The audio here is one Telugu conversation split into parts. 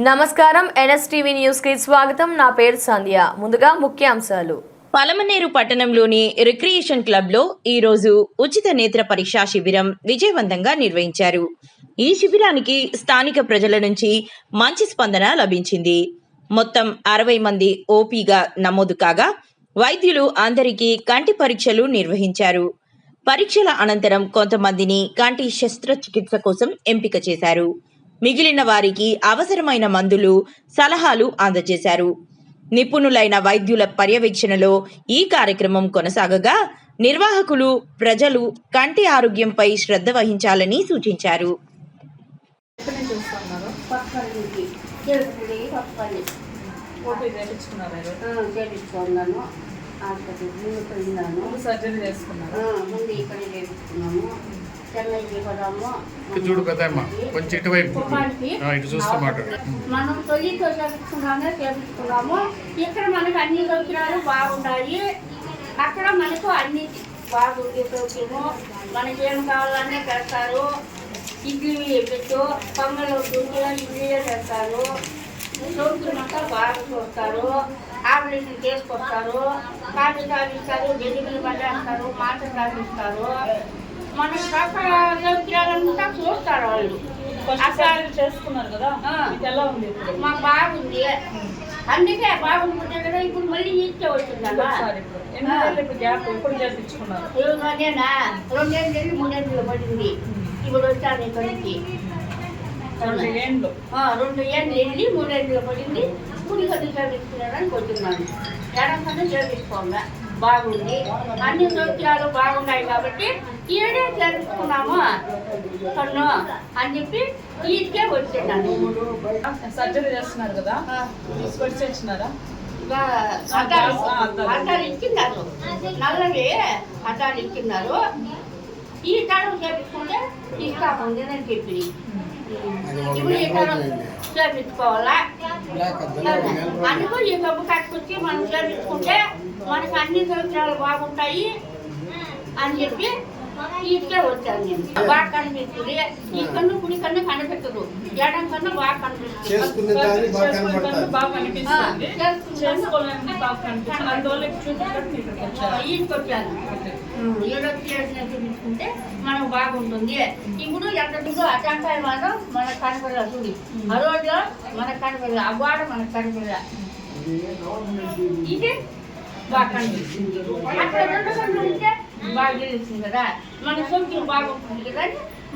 నమస్కారం ఎన్ఎస్టీవీ న్యూస్ కి స్వాగతం. నా పేరు సంధ్య. ముందుగా ముఖ్యాంశాలు. పలమనేరు పట్టణంలోని రిక్రియేషన్ క్లబ్ లో ఈ రోజు ఉచిత నేత్ర పరీక్షా శిబిరం విజయవంతంగా నిర్వహించారు. ఈ శిబిరానికి స్థానిక ప్రజల నుంచి మంచి స్పందన లభించింది. మొత్తం 60 మంది ఓపీగా నమోదు కాగా వైద్యులు అందరికీ కంటి పరీక్షలు నిర్వహించారు. పరీక్షల అనంతరం కొంతమందిని కంటి శస్త్రచికిత్స కోసం ఎంపిక చేశారు. మిగిలిన వారికి అవసరమైన మందులు, సలహాలు అందజేశారు. నిపుణులైన వైద్యుల పర్యవేక్షణలో ఈ కార్యక్రమం కొనసాగగా నిర్వాహకులు ప్రజలు కంటి ఆరోగ్యంపై శ్రద్ధ వహించాలని సూచించారు. చూడు కదమ్మా, కొంచెం ఇటువైపు ఇటు చూస్తూ మాట్లాడు. మనం తొలితో చేపించుకున్నాము. ఇక్కడ మనకు అన్ని సౌకర్యాలు బాగుంటాయి. అక్కడ మనకు అన్ని బాగుంది సౌకర్యము. మనకి ఏం కావాలనే పెడతారు. ఇడ్లీ పెట్టు, పొంగలు ఇడ్లీ పెడతారు. సౌకర్యం అంతా బాగా చూస్తారు. ఆపరేషన్ చేసుకొస్తారు. కాఫీ తాగిస్తారు, గెలిపిలు పడేస్తారు, మాటలు తాగిస్తారు. మన సౌకర్యాలంతా చూస్తారు వాళ్ళు. చేసుకున్నారు కదా, ఎలా ఉంది? మాకు బాగుంది. అందుకే బాగుంటుంది కదా. ఇప్పుడు మళ్ళీ ఇచ్చే వచ్చిందా? ఎప్పుడు చేయించుకున్నారు? నేనా 2 ఏళ్ళు 3 ఏళ్ళు పడింది. ఇప్పుడు వచ్చాను ఇక్కడికి. 2 ఏళ్ళు వెళ్ళి 3 ఏళ్ళు పడింది. గుడి కట్టు చేపించుకున్నాడానికి వచ్చిన్నాను. ఎడంకన్నా చేపించుకోండి, బాగుంది. అన్ని సౌకర్యాలు బాగున్నాయి కాబట్టి ఏడే చేపించుకున్నాము కన్ను అని చెప్పి ఈకే వచ్చిన్నాను. సర్జరీ చేస్తున్నారు కదా, వచ్చినారా? అద్దాలు ఇచ్చిన్నారు, నల్లవి అద్దాలు ఇచ్చిన్నారు. ఈ తరం చేపించుకుంటే ఇస్తాముంది నేను చెప్పి ఇప్పుడు ఈ తరం చేపించుకోవాలా. అందుకు ఈ డబ్బు కట్టుకొచ్చి మనం చేపించుకుంటే మనకు అన్ని సౌకర్యాలు బాగుంటాయి అని చెప్పి ఇటుకే వచ్చాను నేను. బాగా కనిపిస్తుంది. ఈ కన్ను కుడి కన్ను కనిపెట్టదు, ఎడం కన్ను బాగా కనిపిస్తుంది. ఈకొచ్చాను. చూపించుకుంటే మనకు బాగుంటుంది. ఇప్పుడు ఎక్కడికో అటంకాయ మాత్రం మనకు కనపడదు. చూడి ఆ రోజులో మనకు కనపడదు, ఆ గోడ మనకు కనపడదు. ఇది బాగా కనిపిస్తుంది. అక్కడ 2 కన్ను ఉంటే బాగా తెలుస్తుంది కదా. మన సొంతం బాగుంటుంది కదా.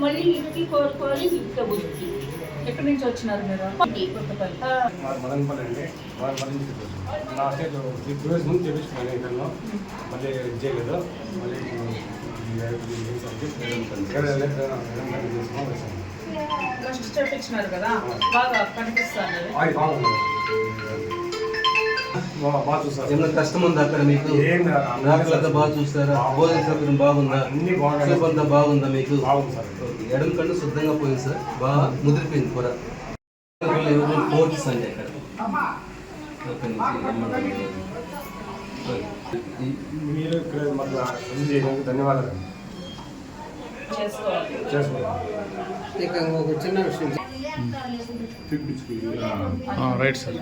మళ్ళీ ఇంటికి కోరుకోవాలి, ఇంటికి వచ్చి. ఎక్కడి నుంచి వచ్చినారు మీరు? కొత్తపల్లి. ముందు చేపించుకున్నాను ఇతను, మళ్ళీ చేయలేదు. మళ్ళీ ఫస్ట్ చేపించినారు కదా, బాగా కనిపిస్తారు. బాగా చూస్తారు. ఏమైనా కష్టం ఉందా అక్కడ మీకు? డాక్టర్లంతా బాగా చూస్తారా? భోజన సౌకర్యం బాగుందా? అన్ని సూప్ అంతా బాగుందా మీకు? బాగుంది సార్. ఎడం కన్ను శుద్ధంగా పోయింది సార్, బాగా ముదిరిపోయింది కూడా. కోర్స్ అండి అక్కడ మీరు ఇక్కడ మాకు చేయడానికి ధన్యవాదాలు. ఇక ఒక చిన్న విషయం, right sir.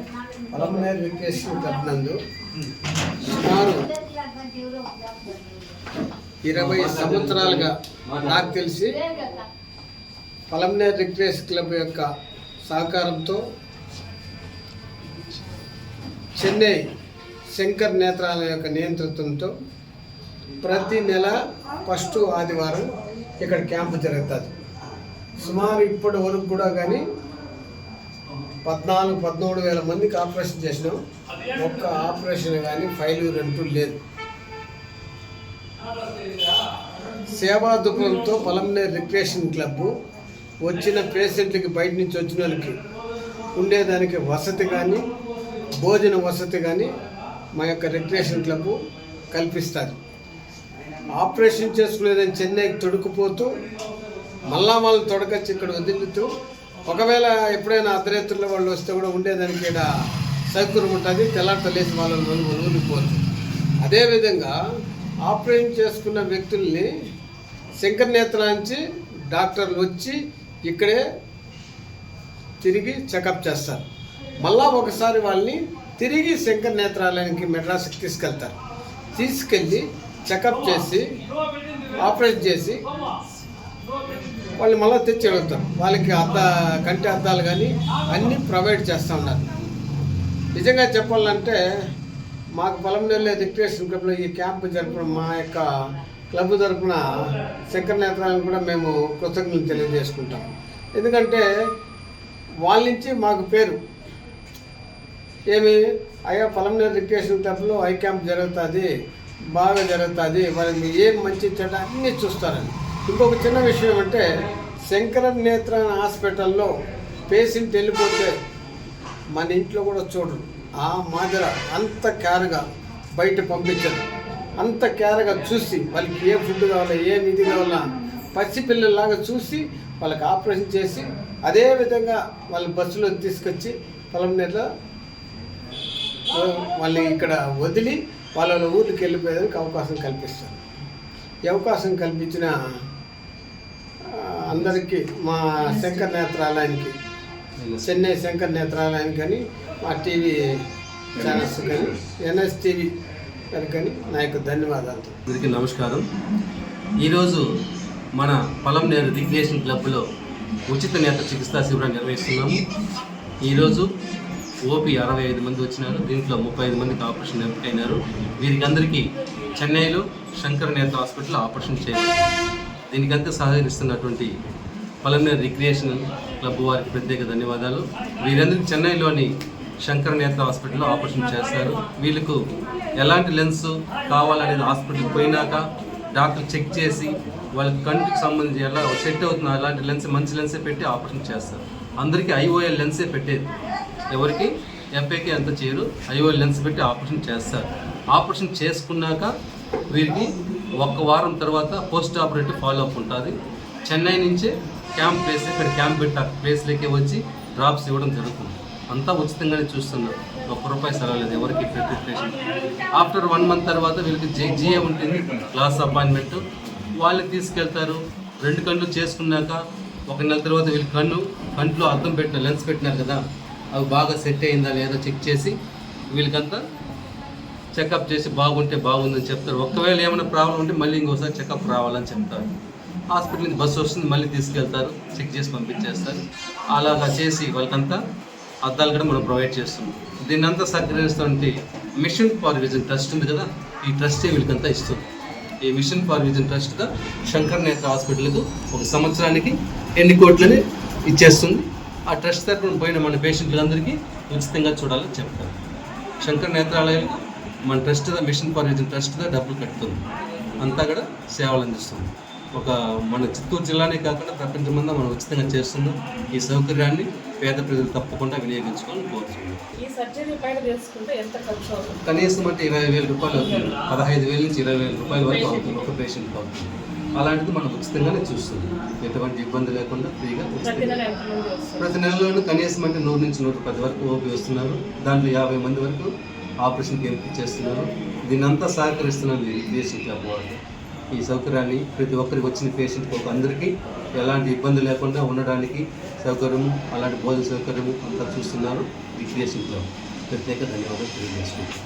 Palamaneru recreation club నందు సుమారు 20 సంవత్సరాలుగా నాకు తెలిసి పలమనేరు రిక్రియేషన్ క్లబ్ యొక్క సహకారంతో చెన్నై శంకర్ నేత్రాలయం యొక్క నియంత్రణతో ప్రతి నెల ఫస్ట్ ఆదివారం ఇక్కడ క్యాంపు జరుగుతుంది. సుమారు ఇప్పటి వరకు కూడా కానీ 14-17 వేల మందికి ఆపరేషన్ చేసినాం. ఒక్క ఆపరేషన్ కానీ ఫెయిల్యూర్ అంటూ లేదు. సేవా దృక్పథంతో పలమనేరు రిక్రియేషన్ క్లబ్ వచ్చిన పేషెంట్లకి, బయట నుంచి వచ్చిన వాళ్ళకి ఉండేదానికి వసతి కానీ, భోజన వసతి కానీ మా యొక్క రిక్రియేషన్ క్లబ్ కల్పిస్తారు. ఆపరేషన్ చేసుకునేదని చెన్నైకి తొడుకుపోతూ మళ్ళా వాళ్ళని తొడకొచ్చి ఇక్కడ వదిలితూ, ఒకవేళ ఎప్పుడైనా అర్ధరాత్రుల్లో వాళ్ళు వస్తే కూడా ఉండేదానికి ఇక్కడ సౌకర్యం ఉంటుంది. తెల్లారితో లేచి వాళ్ళని వదిలిపోవచ్చు. అదేవిధంగా ఆపరేషన్ చేసుకున్న వ్యక్తుల్ని శంకర్ నేత్రాల నుంచి డాక్టర్లు వచ్చి ఇక్కడే తిరిగి చెకప్ చేస్తారు. మళ్ళా ఒకసారి వాళ్ళని తిరిగి శంకర్ నేత్రాలయానికి మెడ్రాస్కి తీసుకెళ్ళి చెకప్ చేసి ఆపరేషన్ చేసి వాళ్ళు మళ్ళీ తెచ్చి అడుగుతారు. వాళ్ళకి కంటి అద్దాలు కానీ అన్నీ ప్రొవైడ్ చేస్తూ ఉన్నారు. నిజంగా చెప్పాలంటే మాకు పొలంనేరు రిక్రియేషన్ క్లబ్లో ఈ క్యాంపు జరపడం మా యొక్క క్లబ్ తరఫున శంకర్ నేత్రాలను కూడా మేము కృతజ్ఞతలు తెలియజేసుకుంటాం. ఎందుకంటే వాళ్ళ నుంచి మాకు పేరు అయ్యా పొలంనేరు రిక్రియేషన్ క్లబ్లో ఐ క్యాంప్ జరుగుతుంది, బాగా జరుగుతుంది, వాళ్ళని ఏం మంచి చెడ్డ అన్నీ చూస్తారని. ఇంకొక చిన్న విషయం ఏమంటే శంకర నేత్ర హాస్పిటల్లో పేషెంట్ వెళ్ళిపోతే మన ఇంట్లో కూడా చూడరు. ఆ మాదిర అంత కేర్గా బయట పంపించరు. అంత కేర్గా చూసి వాళ్ళకి ఏ ఫుడ్ కావాలా ఏం ఇది కావాలా పసిపిల్లల్లాగా చూసి వాళ్ళకి ఆపరేషన్ చేసి అదేవిధంగా వాళ్ళ బస్సులో తీసుకొచ్చి పొలంనేరులో వాళ్ళని ఇక్కడ వదిలి వాళ్ళ ఊరికి వెళ్ళిపోయేదానికి అవకాశం కల్పిస్తారు. ఈ అవకాశం కల్పించిన అందరికీ మా శంకర్ నేత్రాలయానికి, చెన్నై శంకర్ నేత్రాలయానికి కానీ, మా టీవీ ఛానల్స్ కానీ, ఎన్ఎస్ టీవీ కానీ నా యొక్క ధన్యవాదాలు. అందరికీ నమస్కారం. ఈరోజు మన పొలంనేరు రిక్రియేషన్ క్లబ్లో ఉచిత నేత్ర చికిత్సా శిబిరాన్ని నిర్వహిస్తున్నాము. ఈరోజు ఓపీ 65 మంది వచ్చినారు. దీంట్లో 35 మందికి ఆపరేషన్ ఎంపికైనారు. వీరికి అందరికీ చెన్నైలో శంకర్ నేత్ర హాస్పిటల్ ఆపరేషన్ చేయాలి. దీనికంతా సహకరిస్తున్నటువంటి పొలంనేరు రిక్రియేషన్ క్లబ్ వారికి ప్రత్యేక ధన్యవాదాలు. వీరందరికీ చెన్నైలోని శంకర్ నేత్ర హాస్పిటల్లో ఆపరేషన్ చేస్తారు. వీళ్ళకు ఎలాంటి లెన్స్ కావాలనేది హాస్పిటల్కి పోయినాక డాక్టర్ చెక్ చేసి వాళ్ళకి కంటికి సంబంధించి ఎలా సెట్ అవుతుంది అలాంటి లెన్స్ మంచి లెన్సే పెట్టి ఆపరేషన్ చేస్తారు. అందరికీ ఐఓఎల్ లెన్సే పెట్టేది, ఎవరికి ఎఫ్ఏకి అంత చేయరు. ఐఓఎల్ లెన్స్ పెట్టి ఆపరేషన్ చేస్తారు. ఆపరేషన్ చేసుకున్నాక వీరికి 1 వారం తర్వాత పోస్ట్ ఆపరేటివ్ ఫాలోఅప్ ఉంటుంది. చెన్నై నుంచే క్యాంప్ ప్లేస్ ఇక్కడ క్యాంప్ పెట్టి ఆ ప్లేస్లోకి వచ్చి డ్రాప్స్ ఇవ్వడం జరుగుతుంది. అంతా ఉచితంగానే చూస్తున్నారు. ₹1 సరలేదు ఎవరికి ప్రతి పేషెంట్. ఆఫ్టర్ 1 మంత్ తర్వాత వీళ్ళకి జిఏ ఉంటుంది, క్లాస్ అపాయింట్మెంట్. వాళ్ళని తీసుకెళ్తారు. 2 కళ్ళు చేసుకున్నాక 1 నెల తర్వాత వీళ్ళకి కంట్లో అద్దం పెట్టిన లెన్స్ పెట్టినారు కదా, అవి బాగా సెట్ అయిందా లేదా చెక్ చేసి వీళ్ళకంతా చెకప్ చేసి బాగుంటే బాగుందని చెప్తారు. ఒకవేళ ఏమైనా ప్రాబ్లం ఉంటే మళ్ళీ ఇంకోసారి చెకప్ రావాలని చెప్తారు. హాస్పిటల్ నుంచి బస్సు వస్తుంది, మళ్ళీ తీసుకెళ్తారు, చెక్ చేసి పంపించేస్తారు. అలాగా చేసి వాళ్ళకంతా అద్దాలు కూడా మనం ప్రొవైడ్ చేస్తున్నాం. దీన్ని అంతా సహకరిస్తున్నటువంటి మిషన్ ఫర్ విజన్ ట్రస్ట్ ఉంది కదా, ఈ ట్రస్టే వీళ్ళకంతా ఇస్తుంది. ఈ మిషన్ ఫర్ విజన్ ట్రస్ట్గా శంకర్ నేత్ర హాస్పిటల్కు 1 సంవత్సరానికి ఎన్ని కోట్లని ఇచ్చేస్తుంది. ఆ ట్రస్ట్ తరఫున పోయిన మన పేషెంట్లందరికీ ఉచితంగా చూడాలని చెప్తారు. శంకర్ నేత్రాలయాలకు మన ట్రస్ట్ మిషన్ ఫర్ విజన్ ట్రస్ట్గా డబ్బులు కట్టుతుంది. అంతా కూడా సేవలు అందిస్తుంది. మన చిత్తూరు జిల్లానే కాకుండా ప్రపంచమంతా మనం ఉచితంగా చేస్తున్నాం. ఈ సౌకర్యాన్ని పేద ప్రజలు తప్పకుండా వినియోగించుకోవాలని కోరుతున్నాం. ఈ సర్జరీ పైన చేసుకుంటే ఎంత ఖర్చు అవుతుంది? కనీసం అంటే ₹20,000 అవుతుంది. 15,000 నుంచి ₹20,000 వరకు అవుతుంది ఒక పేషెంట్కి అవుతుంది. అలాంటిది మనం ఉచితంగానే చూస్తుంది. ఎటువంటి ఇబ్బంది లేకుండా ఫ్రీగా ప్రతి నెలలోనూ కనీసం అంటే 100 నుంచి 110 వరకు ఓపీ వస్తున్నారు. దాంట్లో 50 మంది వరకు ఆపరేషన్కి చేస్తున్నారు. దీన్నంతా సహకరిస్తున్నారు రిక్రియేషన్ క్లబ్ వాళ్ళు. ఈ సౌకర్యాన్ని ప్రతి ఒక్కరికి వచ్చిన పేషెంట్కి అందరికీ ఎలాంటి ఇబ్బంది లేకుండా ఉండడానికి సౌకర్యము, అలాంటి భోజన సౌకర్యము అంతా చూస్తున్నారు రిక్రియేషన్ క్లబ్. ప్రత్యేక ధన్యవాదాలు తెలియజేసుకుంటాం.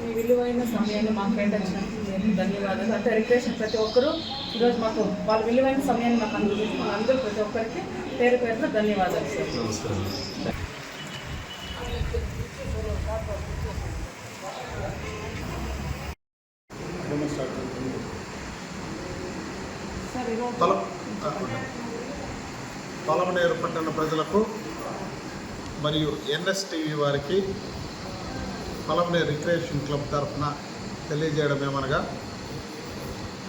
మీ విలువైన సమయాన్ని మాకు కేటాయించినందుకు ధన్యవాదాలు. అంటే రిక్రియేషన్ ప్రతి ఒక్కరూ ఈరోజు మాకు వాళ్ళ విలువైన సమయాన్ని మాకు అందజేస్తున్నారు. అందరూ ప్రతి ఒక్కరికి పేరు పేరున ధన్యవాదాలు సార్. నమస్కారం. పొలంనేరు పట్టణ ప్రజలకు మరియు ఎన్ఎస్టీవీ వారికి పొలంనేరు రిక్రియేషన్ క్లబ్ తరఫున తెలియజేయడం ఏమనగా,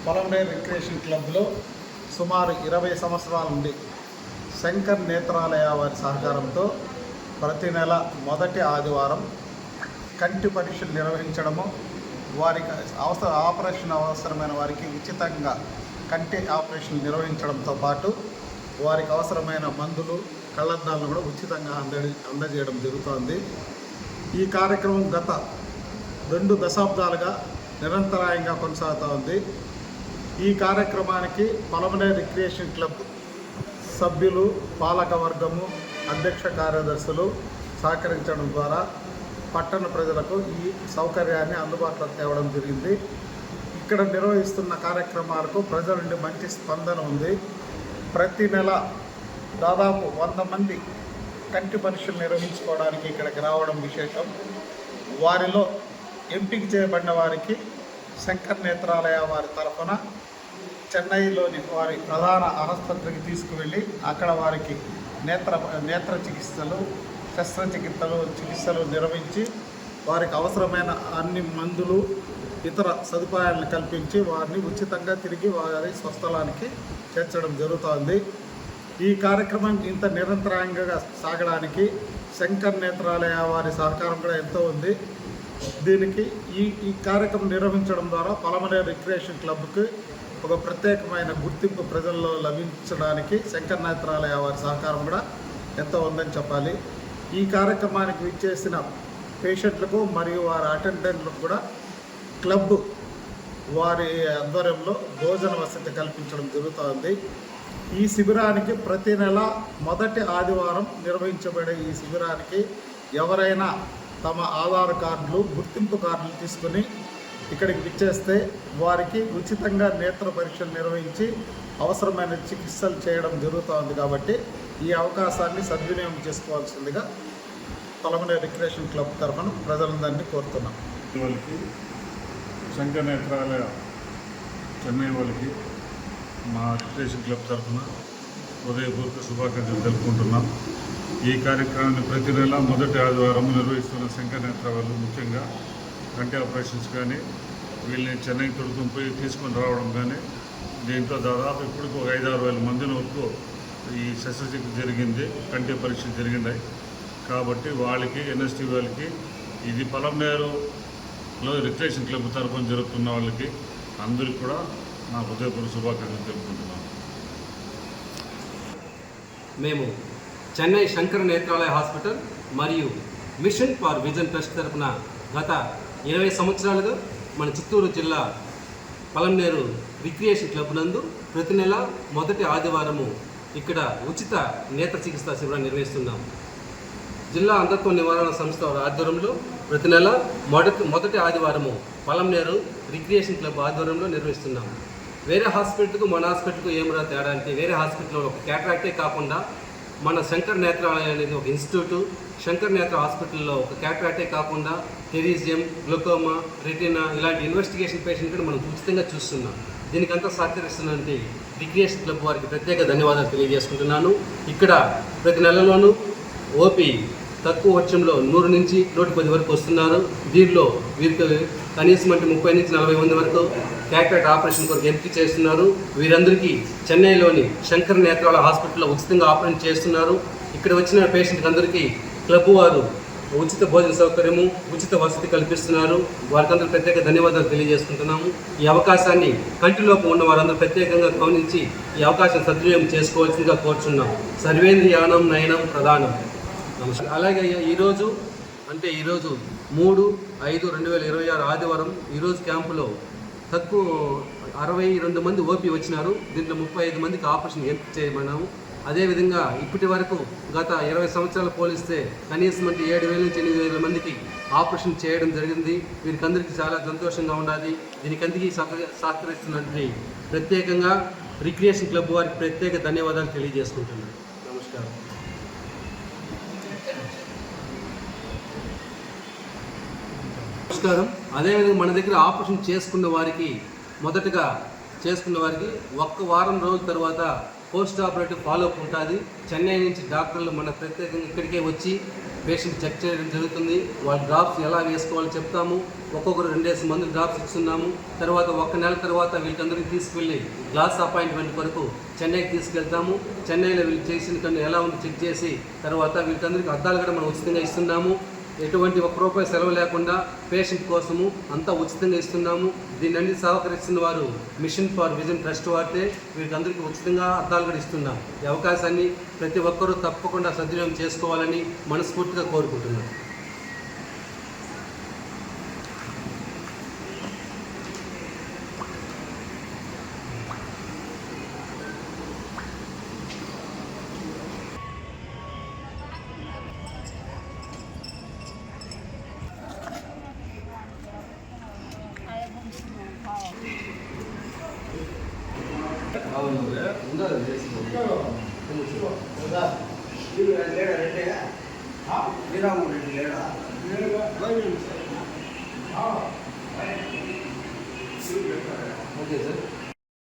పొలంనేరు రిక్రియేషన్ క్లబ్లో సుమారు 20 సంవత్సరాల నుండి శంకర్ నేత్రాలయ వారి సహకారంతో ప్రతి నెల మొదటి ఆదివారం కంటి పరీక్షలు నిర్వహించడము, వారికి ఆపరేషన్ అవసరమైన వారికి ఉచితంగా కంటి ఆపరేషన్ నిర్వహించడంతో పాటు వారికి అవసరమైన మందులు, కళ్ళద్దాలను కూడా ఉచితంగా అందజేయడం జరుగుతోంది. ఈ కార్యక్రమం గత 2 దశాబ్దాలుగా నిరంతరాయంగా కొనసాగుతూ ఉంది. ఈ కార్యక్రమానికి పొలంనేరు రిక్రియేషన్ క్లబ్ సభ్యులు, పాలక వర్గము, అధ్యక్ష కార్యదర్శులు సహకరించడం ద్వారా పట్టణ ప్రజలకు ఈ సౌకర్యాన్ని అందుబాటులోకి తేవడం జరిగింది. ఇక్కడ నిర్వహిస్తున్న కార్యక్రమాలకు ప్రజల నుండి మంచి స్పందన ఉంది. ప్రతి నెల దాదాపు 100 మంది కంటి పరీక్షలు నిర్వహించుకోవడానికి ఇక్కడికి రావడం విశేషం. వారిలో ఎంపిక చేయబడిన వారికి శంకర్ నేత్రాలయ వారి తరఫున చెన్నైలోని వారి ప్రధాన ఆసుపత్రికి తీసుకువెళ్ళి అక్కడ వారికి నేత్ర చికిత్సలు, చికిత్సలు నిర్వహించి వారికి అవసరమైన అన్ని మందులు, ఇతర సదుపాయాలను కల్పించి వారిని ఉచితంగా తిరిగి వారి స్వస్థలానికి చేర్చడం జరుగుతోంది. ఈ కార్యక్రమం ఇంత నిరంతరాయంగా సాగడానికి శంకర్ నేత్రాలయ వారి సహకారం కూడా ఎంతో ఉంది. దీనికి ఈ కార్యక్రమం నిర్వహించడం ద్వారా పలమనేరు రిక్రియేషన్ క్లబ్కి ఒక ప్రత్యేకమైన గుర్తింపు ప్రజల్లో లభించడానికి శంకర్ నేత్రాలయ వారి సహకారం కూడా ఎంతో ఉందని చెప్పాలి. ఈ కార్యక్రమానికి విచ్చేసిన పేషెంట్లకు మరియు వారి అటెండెంట్లకు కూడా క్లబ్ వారి ఆధ్వర్యంలో భోజన వసతి కల్పించడం జరుగుతోంది. ఈ శిబిరానికి ప్రతి నెల మొదటి ఆదివారం నిర్వహించబడే ఈ శిబిరానికి ఎవరైనా తమ ఆధార్ కార్డులు, గుర్తింపు కార్డులు తీసుకుని ఇక్కడికి విచ్చేస్తే వారికి ఉచితంగా నేత్ర పరీక్షలు నిర్వహించి అవసరమైన చికిత్సలు చేయడం జరుగుతోంది. కాబట్టి ఈ అవకాశాన్ని సద్వినియోగం చేసుకోవాల్సిందిగా పలమనేరు రిక్రియేషన్ క్లబ్ తరఫున ప్రజలందరినీ కోరుతున్నాం. వాళ్ళకి శంకర్ నేత్రాలయ చెన్నై వాళ్ళకి మా రిక్రియేషన్ క్లబ్ తరఫున హృదయపూర్వక శుభాకాంక్షలు తెలుపుకుంటున్నాం. ఈ కార్యక్రమాన్ని ప్రతి నెల మొదటి ఆదివారం నిర్వహిస్తున్న శంకర్ నేత్ర వాళ్ళు ముఖ్యంగా కంటి ఆపరేషన్స్ కానీ వీళ్ళని చెన్నై తొడుకుని తీసుకొని రావడం కానీ దీంట్లో దాదాపు ఇప్పటికి ఒక 5-6 వేల మంది వరకు ఈ శస్త్రచికిత్స జరిగింది, కంటి పరీక్షలు జరిగినాయి. కాబట్టి వాళ్ళకి ఎన్ఎస్టీ వాళ్ళకి ఇది పలమనేరులో రిక్రియేషన్ క్లబ్ తరఫున జరుగుతున్న వాళ్ళకి అందరికీ కూడా నా హృదయపూర్వక శుభాకాంక్షలు తెలుపుకుంటున్నాను. మేము చెన్నై శంకర్ నేత్రాలయ హాస్పిటల్ మరియు మిషన్ ఫర్ విజన్ ట్రస్ట్ తరఫున గత 20 సంవత్సరాలుగా మన చిత్తూరు జిల్లా పలమనేరు రిక్రియేషన్ క్లబ్ నందు ప్రతి నెల మొదటి ఆదివారము ఇక్కడ ఉచిత నేత్ర చికిత్సా శిబిరాన్ని నిర్వహిస్తున్నాం. జిల్లా అంధత్వ నివారణ సంస్థ ఆధ్వర్యంలో ప్రతి నెల మొదటి ఆదివారము పలమనేరు రిక్రియేషన్ క్లబ్ ఆధ్వర్యంలో నిర్వహిస్తున్నాం. వేరే హాస్పిటల్కు మన హాస్పిటల్కు ఏమైనా తేడా అంటే వేరే హాస్పిటల్లో ఒక క్యాటరాక్టే కాకుండా మన శంకర్ నేత్రాలయ అనేది ఒక ఇన్స్టిట్యూటు. శంకర్ నేత్ర హాస్పిటల్లో ఒక క్యాటరాక్టే కాకుండా టెరీజియం, గ్లూకోమా, రెటినా ఇలాంటి ఇన్వెస్టిగేషన్ పేషెంట్ కూడా మనం ఉచితంగా చూస్తున్నాం. దీనికంతా సహకరిస్తున్నటువంటి రిక్రియేషన్ క్లబ్ వారికి ప్రత్యేక ధన్యవాదాలు తెలియజేసుకుంటున్నాను. ఇక్కడ ప్రతి నెలలోనూ ఓపీ తక్కువ వర్షంలో 100 నుంచి 110 వరకు వస్తున్నారు. దీనిలో వీరికి కనీసం అంటే 30 నుంచి 40 మంది వరకు క్యాటరాక్ట్ ఆపరేషన్ కొరకు ఎంపిక చేస్తున్నారు. వీరందరికీ చెన్నైలోని శంకర్ నేత్రాలయ హాస్పిటల్లో ఉచితంగా ఆపరేషన్ చేస్తున్నారు. ఇక్కడ వచ్చిన పేషెంట్కి అందరికీ క్లబ్ వారు ఉచిత భోజన సౌకర్యము, ఉచిత వసతి కల్పిస్తున్నారు. వారికందరూ ప్రత్యేక ధన్యవాదాలు తెలియజేసుకుంటున్నాము. ఈ అవకాశాన్ని కంటిలోపు ఉన్న వారందరూ ప్రత్యేకంగా గమనించి ఈ అవకాశం సద్వినియోగం చేసుకోవాల్సిందిగా కోరుచున్నాం. సర్వేంద్రియానం నయనం ప్రధానం. నమస్కారం. అలాగే ఈరోజు 3/5/2026 ఆదివారం ఈరోజు క్యాంపులో తక్కువ 62 మంది ఓపీ వచ్చినారు. దీంట్లో 35 మందికి ఆపరేషన్ ఎంపిక చేయమన్నాము. అదేవిధంగా ఇప్పటి వరకు గత 20 సంవత్సరాలు పోలిస్తే కనీసం అంటే 7,000 నుంచి 8,000 మందికి ఆపరేషన్ చేయడం జరిగింది. వీరికందరికీ చాలా సంతోషంగా ఉండాలి. దీనికందరికీ సహకరిస్తున్నటువంటి ప్రత్యేకంగా రిక్రియేషన్ క్లబ్ వారికి ప్రత్యేక ధన్యవాదాలు తెలియజేసుకుంటున్నాను. నమస్కారం. నమస్కారం. అదేవిధంగా మన దగ్గర ఆపరేషన్ చేసుకున్న వారికి ఒక్క వారం రోజుల తర్వాత పోస్ట్ ఆపరేటివ్ ఫాలోఅప్ ఉంటుంది. చెన్నై నుంచి డాక్టర్లు మన ప్రత్యేకంగా ఇక్కడికే వచ్చి పేషెంట్ చెక్ చేయడం జరుగుతుంది. వాళ్ళ డ్రాప్స్ ఎలా వేసుకోవాలో చెప్తాము. ఒక్కొక్కరు 2 మంది డ్రాప్స్ ఇస్తున్నాము. తర్వాత 1 నెల తర్వాత వీళ్ళందరికీ తీసుకువెళ్ళి గ్లాస్ అపాయింట్మెంట్ కొరకు చెన్నైకి తీసుకెళ్తాము. చెన్నైలో వీళ్ళు చేసిన కన్నా ఎలా ఉందో చెక్ చేసి తర్వాత వీళ్ళందరికీ అద్దాలు కూడా మనం ఉచితంగా ఇస్తున్నాము. ఎటువంటి ₹1 సెలవు లేకుండా పేషెంట్ కోసము అంతా ఉచితంగా ఇస్తున్నాము. దీన్ని సహకరిస్తున్న వారు మిషన్ ఫర్ విజన్ ట్రస్ట్ వారితే వీళ్ళందరికీ ఉచితంగా అద్దాలు కూడా ఇస్తున్నాం. ఈ అవకాశాన్ని ప్రతి ఒక్కరూ తప్పకుండా సద్వినియోగం చేసుకోవాలని మనస్ఫూర్తిగా కోరుకుంటున్నాను. Okay sir.